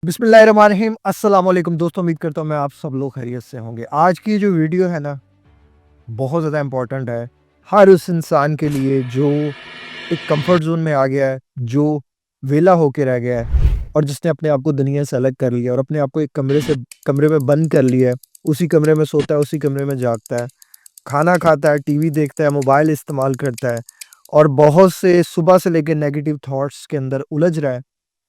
बिस्मिल्लाहिर्रहमानिर्रहीम अस्सलाम वालेकुम दोस्तों, उम्मीद करता हूँ मैं आप सब लोग खैरियत से होंगे। आज की जो वीडियो है ना, बहुत ज़्यादा इम्पोर्टेंट है हर उस इंसान के लिए जो एक कंफर्ट ज़ोन में आ गया है, जो वेला होके रह गया है और जिसने अपने आप को दुनिया से अलग कर लिया और अपने आप को एक कमरे में बंद कर लिया है। उसी कमरे में सोता है, उसी कमरे में जागता है, खाना खाता है, टीवी देखता है, मोबाइल इस्तेमाल करता है और बहुत से सुबह से लेके नेगेटिव थॉट्स के अंदर उलझ रहा है।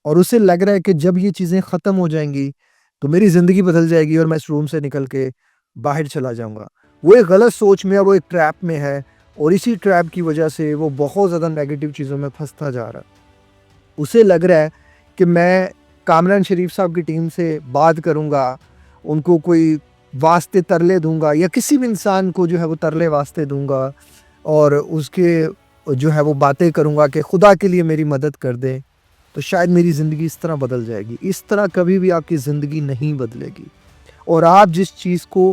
और उसे लग रहा है कि जब ये चीज़ें ख़त्म हो जाएँगी, तो मेरी ज़िंदगी बदल जाएगी और मैं इस रूम से निकल के बाहर चला जाऊँगा। वो एक गलत सोच में है, वो एक ट्रैप में है और इसी ट्रैप की वजह से वो बहुत ज़्यादा नेगेटिव चीज़ों में फँसता जा रहा है। उसे लग रहा है कि मैं कामरान शरीफ साहब की टीम से बात करूँगा, उनको कोई वास्ते तरले दूँगा या किसी भी इंसान को जो है वो तरले वास्ते दूँगा और उसके जो है वो बातें करूँगा कि खुदा के लिए मेरी मदद कर दें। तो शायद मेरी ज़िंदगी इस तरह बदल जाएगी। इस तरह कभी भी आपकी ज़िंदगी नहीं बदलेगी और आप जिस चीज़ को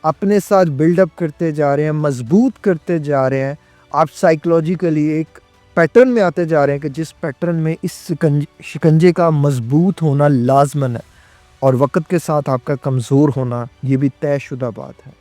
अपने साथ बिल्डअप करते जा रहे हैं, मज़बूत करते जा रहे हैं, आप साइकोलॉजिकली एक पैटर्न में आते जा रहे हैं कि जिस पैटर्न में इस शिकंजे का मज़बूत होना लाज़मन है और वक़्त के साथ आपका कमज़ोर होना ये भी तयशुदा बात है।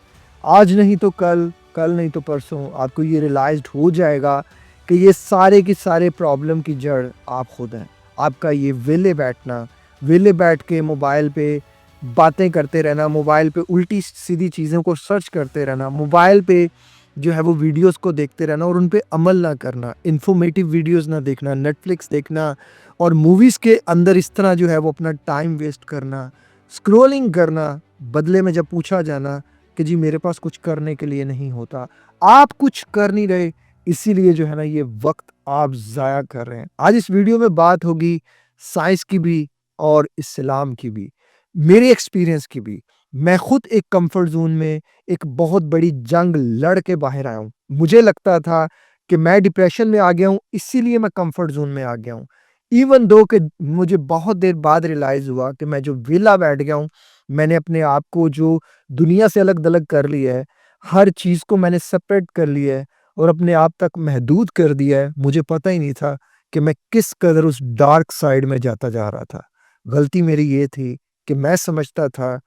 आज नहीं तो कल, कल नहीं तो परसों आपको ये रियलाइज़्ड हो जाएगा कि ये सारे की सारे प्रॉब्लम की जड़ आप खुद हैं। आपका ये वेले बैठना, वेले बैठ के मोबाइल पे बातें करते रहना, मोबाइल पे उल्टी-सीधी चीज़ों को सर्च करते रहना, मोबाइल पे जो है वो वीडियोज़ को देखते रहना और उन पे अमल ना करना, इन्फॉर्मेटिव वीडियोज़ ना देखना, नेटफ्लिक्स देखना और मूवीज़ के अंदर इस तरह जो है वो अपना टाइम वेस्ट करना, स्क्रॉलिंग करना, बदले में जब पूछा जाना कि जी मेरे पास कुछ करने के लिए नहीं होता। आप कुछ कर नहीं रहे, इसीलिए जो है ना ये वक़्त आप ज़ाया कर रहे हैं। आज इस वीडियो में बात होगी साइंस की भी और इस्लाम की भी, मेरे एक्सपीरियंस की भी। मैं खुद एक कम्फ़र्ट ज़ोन में एक बहुत बड़ी जंग लड़ के बाहर आया हूँ। मुझे लगता था कि मैं डिप्रेशन में आ गया हूँ, इसीलिए मैं कम्फ़र्ट ज़ोन में आ गया हूँ। इवन दो कि मुझे बहुत देर बाद रियलाइज़ हुआ कि मैं जो विला बैठ गया हूँ, मैंने अपने आप को जो दुनिया से अलग-थलग कर लिया है, हर चीज़ को मैंने सेपरेट कर लिया है और अपने आप तक महदूद कर दिया है। मुझे पता ही नहीं था कि मैं किस कदर उस डार्क साइड में जाता जा रहा था। गलती मेरी ये थी कि मैं समझता था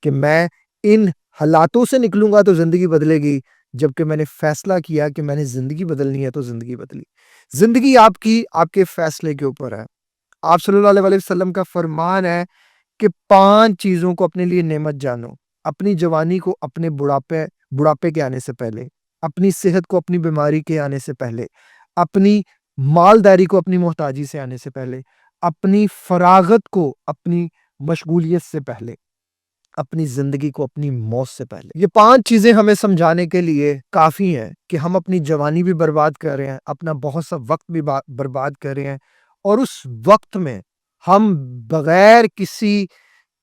कि मैं इन हालातों से निकलूँगा तो ज़िंदगी बदलेगी, जबकि मैंने फ़ैसला किया कि मैंने ज़िंदगी बदलनी है तो ज़िंदगी बदली। ज़िंदगी आपकी, आपके फ़ैसले के ऊपर है। आप सल्लल्लाहु अलैहि वसल्लम का फ़रमान है कि 5 चीज़ों को अपने लिए नेमत जानो। अपनी जवानी को अपने बुढ़ापे के आने से पहले, अपनी सेहत को अपनी बीमारी के आने से पहले, अपनी मालदारी को अपनी मोहताजी से आने से पहले, अपनी फ़राग़त को अपनी मशगूलियत से पहले, अपनी ज़िंदगी को अपनी मौत से पहले। ये 5 चीज़ें हमें समझाने के लिए काफ़ी हैं कि हम अपनी जवानी भी बर्बाद कर रहे हैं, अपना बहुत सा वक़्त भी बर्बाद कर रहे हैं और उस वक़्त में हम बगैर किसी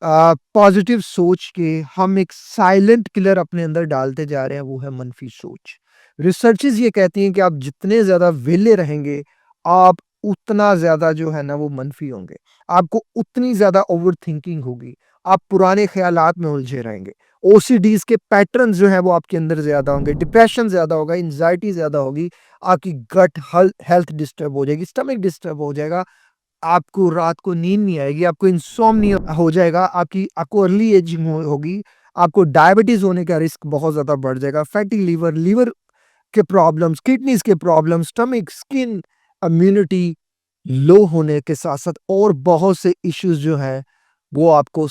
पॉज़िटिव सोच के हम एक साइलेंट किलर अपने अंदर डालते जा रहे हैं, वो है मनफ़ी सोच। रिसर्चेज़ ये कहती हैं कि आप जितने ज़्यादा वेले रहेंगे, आप उतना ज़्यादा जो है ना वो मनफ़ी होंगे। आपको उतनी ज़्यादा ओवरथिंकिंग होगी। आप पुराने ख़्यालात में उलझे रहेंगे। ओसीडीज़ के पैटर्न्स जो हैं वो आपके अंदर ज़्यादा होंगे, डिप्रेशन ज़्यादा होगा, एंग्ज़ायटी ज़्यादा होगी, आपकी गट हेल्थ डिस्टर्ब हो जाएगी, स्टमक डिस्टर्ब हो जाएगा, आपको रात को नींद नहीं आएगी, आपको इनसोम्निया हो जाएगा, आपको अर्ली एजिंग होगी, आपको डायबिटीज़ होने का रिस्क बहुत ज़्यादा बढ़ जाएगा, फैटी लिवर के प्रॉब्लम्स, किडनीज़ के problems, stomach, skin, immunity low होने के साथ-साथ और बहुत से इश्यूज़ जो हैं, वो आपको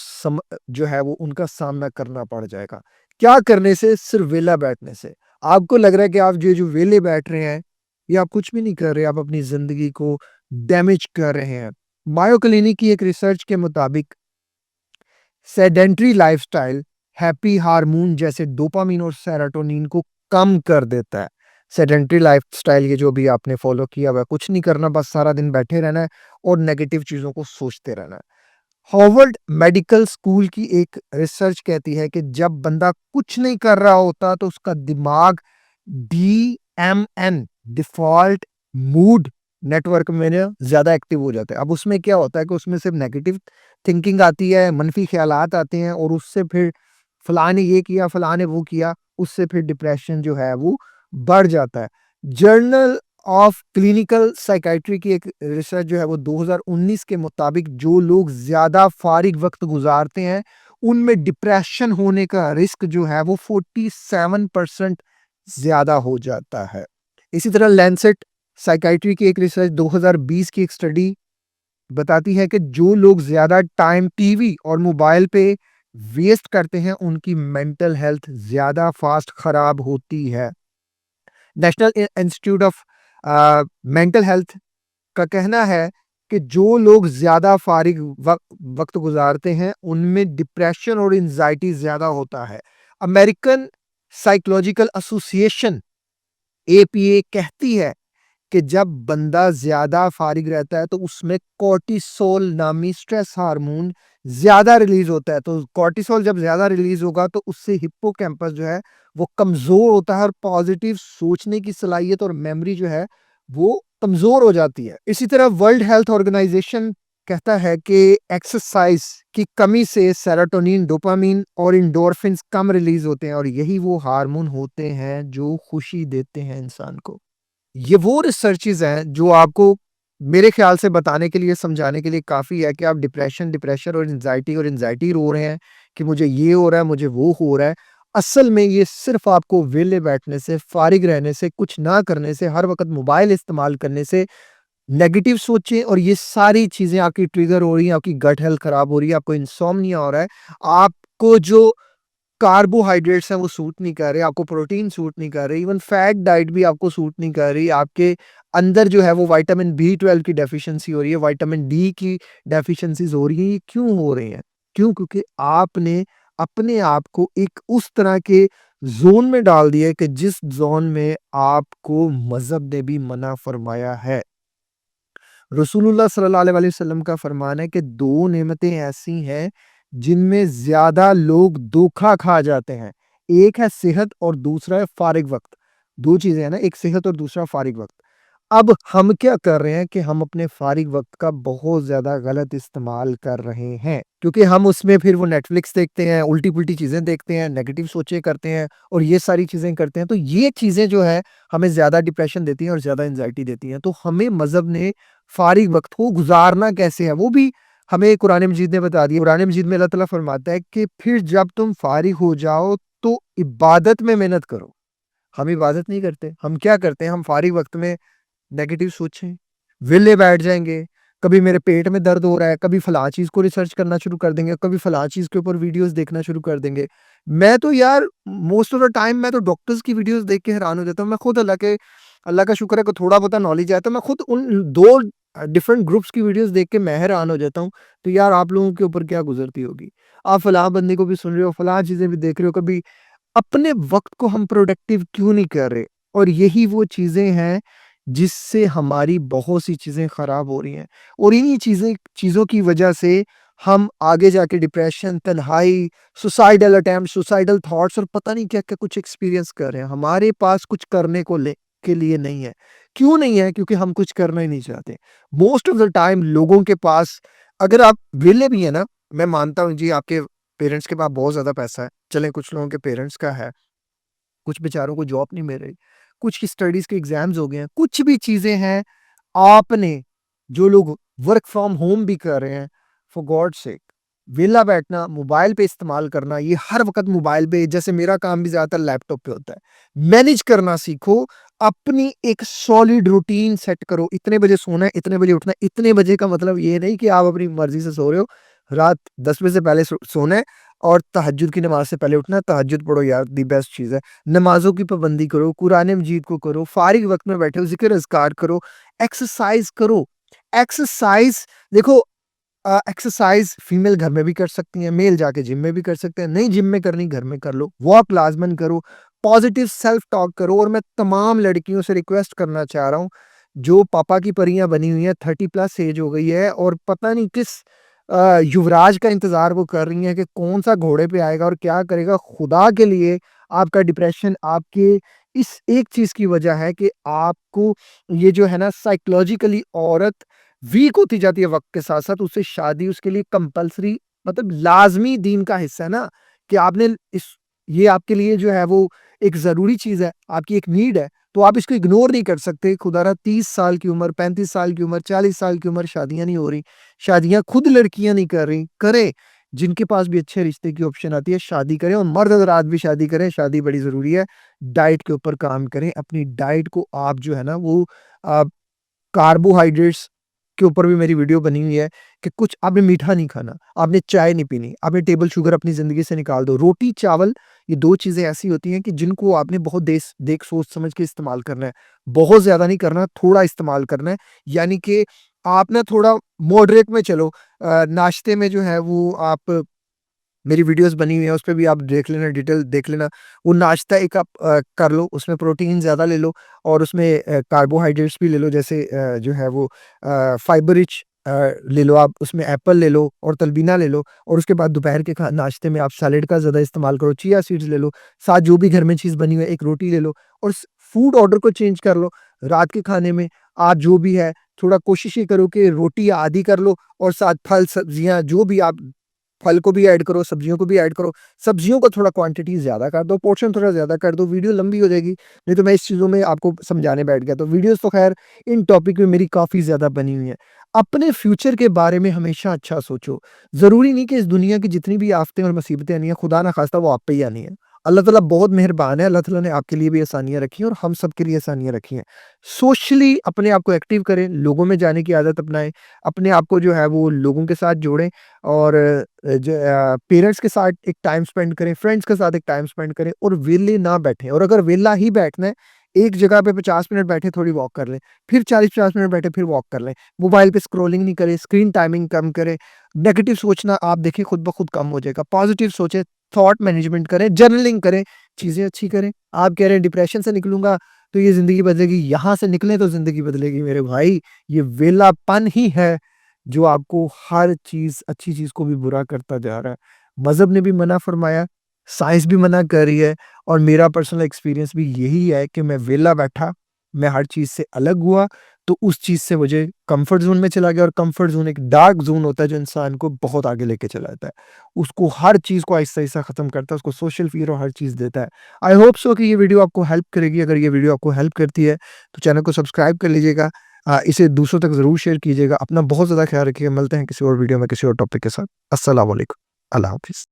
जो है वो उनका सामना करना पड़ जाएगा। क्या करने से? सिर्फ़ वेला बैठने से। आपको लग रहा है कि आप जो वेले बैठ रहे हैं, ये आप कुछ भी नहीं कर रहे, आप अपनी ज़िंदगी को डैमेज कर रहे हैं। मायो क्लिनिक की एक रिसर्च के मुताबिक सेडेंटरी लाइफ़स्टाइल हैप्पी हार्मोन जैसे डोपामाइन और सेरोटोनिन को कम कर देता है। सेडेंटरी लाइफ़स्टाइल ये जो भी आपने फ़ॉलो किया हुआ है, कुछ नहीं करना, बस सारा दिन बैठे रहना है और नेगेटिव चीज़ों को सोचते रहना है। हार्वर्ड मेडिकल स्कूल की एक रिसर्च कहती है कि जब बंदा कुछ नहीं कर रहा होता तो उसका दिमाग डीएमएन डिफ़ॉल्ट मूड नेटवर्क में ना ज़्यादा एक्टिव हो जाता है। अब उसमें क्या होता है कि उसमें सिर्फ़ नेगेटिव थिंकिंग आती है, मनफ़ी ख़्यालात आते हैं और उससे फिर फलाँ ने ये किया, फलाँ ने वो किया, उससे फिर डिप्रेशन जो है वो बढ़ जाता है। जर्नल ऑफ क्लिनिकल साइकाइट्री की एक रिसर्च जो है वो 2019 के मुताबिक जो लोग ज़्यादा फारिग वक़्त गुज़ारते हैं, उनमें डिप्रेशन होने का रिस्क जो है वो 47% ज़्यादा हो जाता है। इसी तरह लैंसेट साइकाइट्री की एक रिसर्च 2020 की एक स्टडी बताती है कि जो लोग ज़्यादा टाइम टीवी और मोबाइल पे वेस्ट करते हैं, उनकी मेंटल हेल्थ ज़्यादा फास्ट खराब होती है। National institute of mental health का कहना है कि जो लोग ज़्यादा फारिग वक़्त गुज़ारते हैं, उनमें डिप्रेशन और एंग्ज़ायटी ज़्यादा होता है। अमेरिकन साइकोलॉजिकल एसोसिएशन एपीए कहती है कि जब बंदा ज़्यादा फारिग रहता है तो उसमें कॉर्टिसोल नामी स्ट्रेस हार्मोन ज़्यादा रिलीज़ होता है। तो कॉर्टिसोल जब ज़्यादा रिलीज़ होगा तो उससे हिप्पोकैम्पस जो है वो कमज़ोर होता है और पॉज़िटिव सोचने की सलाहियत और मेमोरी जो है वो कमज़ोर हो जाती है। इसी तरह वर्ल्ड हेल्थ ऑर्गेनाइज़ेशन कहता है कि एक्सरसाइज़ की कमी से सेरोटोनिन, डोपामाइन और एंडोर्फिन्स कम रिलीज़ होते हैं और यही वो हार्मोन होते हैं जो खुशी देते हैं इंसान को। ये वो रिसर्चेज़ हैं जो आपको मेरे ख़्याल से बताने के लिए, समझाने के लिए काफ़ी है कि आप डिप्रेशन और एंग्ज़ायटी रो रहे हैं कि मुझे ये हो रहा है, मुझे वो हो रहा है। असल में ये सिर्फ़ आपको वेले बैठने से, फ़ारिग रहने से, कुछ ना करने से, हर वक़्त मोबाइल इस्तेमाल करने से, नेगेटिव सोचें और ये सारी चीज़ें आपकी ट्रिगर हो रही हैं, आपकी गट हेल्थ ख़राब हो रही है, आपको इनसोम्निया हो रहा है। आपको जो कार्बोहाइड्रेट्स हैं वो सूट नहीं कर रहे, आपको प्रोटीन सूट नहीं कर रही, इवन फैट डाइट भी आपको सूट नहीं कर रही, आपके अंदर जो है वो विटामिन बी 12 की डेफिशिएंसी हो रही है, विटामिन डी की डेफिशिएंसीज हो रही हैं। ये क्यों हो रही हैं? क्यों? क्योंकि आपने अपने आप को एक उस तरह के जोन में डाल दिया है कि जिस जोन में आपको मजहब ने भी मना फरमाया है। रसूलुल्लाह सल्लल्लाहु अलैहि वसल्लम का फरमान है कि 2 नेमतें ऐसी हैं, जिनमें ज़्यादा लोग धोखा खा जाते हैं। एक है सेहत और दूसरा है फ़ारिग वक़्त। 2 चीज़ें हैं ना, एक सेहत और दूसरा फ़ारिग वक़्त। अब हम क्या कर रहे हैं कि हम अपने फ़ारिग वक़्त का बहुत ज़्यादा गलत इस्तेमाल कर रहे हैं, क्योंकि हम उसमें फिर वो नेटफ्लिक्स देखते हैं, उल्टी-पुल्टी चीज़ें देखते हैं, नेगेटिव सोचें करते हैं और ये सारी चीज़ें करते हैं। तो ये चीज़ें जो है, हमें ज़्यादा डिप्रेशन देती हैं और ज़्यादा एंग्ज़ायटी देती हैं। तो हमें मज़हब ने फ़ारिग वक़्त को गुज़ारना कैसे है, वो भी हमें कुरान मजीद ने बता दिया। कुरान मजीद में अल्लाह ताला फरमाता है कि फिर जब तुम फ़ारिग हो जाओ, तो इबादत में मेहनत करो। हम इबादत नहीं करते, हम क्या करते हैं, हम फ़ारिग वक़्त में नेगेटिव सोचें, वेले बैठ जाएँगे, कभी मेरे पेट में दर्द हो रहा है, कभी फलाँ चीज़ को रिसर्च करना शुरू कर देंगे, कभी फलाँ चीज़ के ऊपर वीडियोज़ देखना शुरू कर देंगे। मैं तो यार मोस्ट ऑफ द टाइम मैं तो डॉक्टर्स की वीडियोज़ देख के हैरान हो जाता हूँ। मैं खुद अल्लाह का शुक्र है कि थोड़ा बहुत नॉलेज है, तो मैं खुद उन 2 डिफरेंट ग्रुप्स की वीडियोज़ देख के मैं हैरान हो जाता हूँ। तो यार आप लोगों के ऊपर क्या गुज़रती होगी? आप फलाँ बंदे को भी सुन रहे हो, फलाँ चीज़ें भी देख रहे हो, कभी अपने वक़्त को हम प्रोडक्टिव क्यों नहीं कर रहे? और यही वो चीज़ें हैं, जिससे हमारी बहुत सी चीज़ें ख़राब हो रही हैं और इन्हीं चीज़ों की वजह से हम आगे जाके डिप्रेशन, तन्हाई, सुसाइडल अटेम्प्ट, सुसाइडल थॉट्स और पता नहीं क्या-क्या कुछ एक्सपीरियंस कर रहे हैं। हमारे पास कुछ करने को ले के लिए नहीं है। क्यों नहीं है? क्योंकि हम कुछ करना ही नहीं चाहते। मोस्ट ऑफ द टाइम लोगों के पास अगर आप वेले भी हैं ना, मैं मानता हूँ जी आपके पेरेंट्स के पास बहुत ज़्यादा पैसा है। चलें कुछ लोगों के पेरेंट्स का है, कुछ बेचारों को जॉब नहीं मिल रही, कुछ की स्टडीज़ के एग्ज़ाम्स हो गए हैं, कुछ भी चीज़ें हैं, आपने जो लोग वर्क फ्रॉम होम भी कर रहे हैं, फॉर गॉड सेक वेला बैठना, मोबाइल पे इस्तेमाल करना, ये हर वक़्त मोबाइल पे जैसे मेरा काम भी ज़्यादातर लैपटॉप पे होता है। मैनेज करना सीखो, अपनी एक सॉलिड रूटीन सेट करो, इतने बजे सोना है, इतने बजे उठना है। इतने बजे का मतलब ये नहीं कि आप अपनी मर्ज़ी से सो रहे हो, रात 10 बजे से पहले सोना है और तहज्जुद की नमाज़ से पहले उठना है, तहज्जुद पढ़ो यार दी बेस्ट चीज़ है। नमाज़ों की पाबंदी करो, कुरान मजीद को करो, फारिग वक़्त में बैठे हो ज़िक्र-अज़कार करो, एक्सरसाइज़ करो। एक्सरसाइज़ देखो एक्सरसाइज़ फीमेल घर में भी कर सकती हैं, मेल जाके जिम में भी कर सकते हैं। नहीं जिम में करनी घर में कर लो, वॉक लाज़मन करो, पॉज़िटिव सेल्फ टॉक करो और मैं तमाम लड़कियों से रिक्वेस्ट करना चाह रहा हूँ, जो पापा की परियाँ बनी हुई हैं, 30 प्लस एज हो गई है और पता नहीं किस युवराज का इंतज़ार वो कर रही हैं कि कौन-सा घोड़े पे आएगा और क्या करेगा। खुदा के लिए आपका डिप्रेशन आपके इस एक चीज़ की वजह है कि आपको ये जो है ना साइकोलॉजिकली औरत वीक होती जाती है वक़्त के साथ-साथ, उससे शादी उसके लिए कंपल्सरी मतलब लाज़मी दीन का हिस्सा है ना, कि आपने इस ये आपके लिए जो है वो एक ज़रूरी चीज़ है, आपकी एक नीड है। तो आप इसको इग्नोर नहीं कर सकते। खुदा ना 30 साल की उम्र, 35 साल की उम्र, 40 साल की उम्र, शादियाँ नहीं हो रही। शादियाँ खुद लड़कियाँ नहीं कर रही, करें। जिनके पास भी अच्छे रिश्ते की ऑप्शन आती है, शादी करें और मर्द हज़रात भी शादी करें, शादी बड़ी ज़रूरी है। डाइट के ऊपर काम करें, अपनी डाइट को आप जो है ना वो आप कार्बोहाइड्रेट्स के ऊपर भी मेरी वीडियो बनी हुई है कि कुछ आपने मीठा नहीं खाना, आपने चाय नहीं पीनी, आपने टेबल शुगर अपनी ज़िंदगी से निकाल दो। रोटी, चावल ये 2 चीज़ें ऐसी होती हैं कि जिनको आपने बहुत देख सोच समझ के इस्तेमाल करना है। बहुत ज़्यादा नहीं करना, थोड़ा इस्तेमाल करना है। यानी कि आप ना थोड़ा मॉडरेट में चलो। नाश्ते में जो है वो आप मेरी वीडियोज़ बनी हुई हैं, उसपे भी आप देख लेना, डिटेल देख लेना। वो नाश्ता एक आप कर लो, उसमें प्रोटीन ज़्यादा ले लो और उसमें कार्बोहाइड्रेट्स भी ले लो, जैसे जो है वो फाइबर रिच ले लो आप, उसमें एप्पल ले लो और तलबीना ले लो और उसके बाद दोपहर के नाश्ते में आप सैलेड का ज़्यादा इस्तेमाल करो, चिया सीड्स ले लो, साथ जो भी घर में चीज़ बनी हुई है, एक रोटी ले लो और फूड ऑर्डर को चेंज कर लो। रात के खाने में आप जो भी है, थोड़ा कोशिश ये करो कि रोटी आधी कर लो और साथ फल, सब्जियाँ जो भी आप फल को भी ऐड करो, सब्जियों को भी ऐड करो। सब्जियों का थोड़ा क्वांटिटी ज़्यादा कर दो, पोर्शन थोड़ा ज़्यादा कर दो, वीडियो लंबी हो जाएगी। नहीं तो मैं इस चीज़ों में आपको समझाने बैठ गया। तो वीडियोज़ तो ख़ैर इन टॉपिक में मेरी काफ़ी ज़्यादा बनी हुई हैं। अपने फ्यूचर के बारे में हमेशा अच्छा सोचो। ज़रूरी नहीं कि इस दुनिया की जितनी भी आफ़तें और मुसीबतें आनी हैं, खुदा ना ख़ास्ता वो आप पे ही आनी है। अल्लाह ताला बहुत मेहरबान है, अल्लाह ताला ने आपके लिए भी आसानियाँ रखी हैं और हम सब के लिए आसानियाँ रखी हैं। सोशली अपने आप को एक्टिव करें, लोगों में जाने की आदत अपनाएँ, अपने आप को जो है वो लोगों के साथ जोड़ें और पेरेंट्स के साथ एक टाइम स्पेंड करें, फ्रेंड्स के साथ एक टाइम स्पेंड करें और वेले ना बैठें। और अगर वेला ही बैठना है, एक जगह पे 50 मिनट बैठे थोड़ी वॉक कर लें, फिर 40-50 मिनट बैठे फिर वॉक कर लें। मोबाइल पे स्क्रॉलिंग नहीं करें, स्क्रीन टाइमिंग कम करें, नेगेटिव सोचना आप देखिए खुद ब खुद कम हो जाएगा। पॉजिटिव सोचें, थॉट मैनेजमेंट करें, जर्नलिंग करें, चीज़ें अच्छी करें। आप कह रहे हैं डिप्रेशन से निकलूँगा तो ये ज़िंदगी बदलेगी, यहाँ से निकलें तो ज़िंदगी बदलेगी मेरे भाई। ये वेलापन ही है जो आपको हर चीज़, अच्छी चीज़ को भी बुरा करता जा रहा है। मज़हब ने भी मना फरमाया, साइंस भी मना कर रही है और मेरा पर्सनल एक्सपीरियंस भी यही है कि मैं वेला बैठा, मैं हर चीज़ से अलग हुआ, तो उस चीज़ से मुझे कम्फ़र्ट ज़ोन में चला गया और कम्फ़र्ट ज़ोन एक डार्क ज़ोन होता है जो इंसान को बहुत आगे लेके चला जाता है। उसको हर चीज़ को आहिस्ता-आहिस्ता ख़त्म करता है, उसको सोशल फ़ियर और हर चीज़ देता है। आई होप सो कि ये वीडियो आपको हेल्प करेगी। अगर ये वीडियो आपको हेल्प करती है, तो चैनल को सब्सक्राइब कर लीजिएगा। इसे दूसरों तक ज़रूर शेयर कीजिएगा। अपना बहुत ज़्यादा ख़्याल रखिएगा। मिलते हैं किसी और वीडियो में किसी और टॉपिक के साथ। अस्सलाम वालेकुम। अल्लाह हाफ़िज़।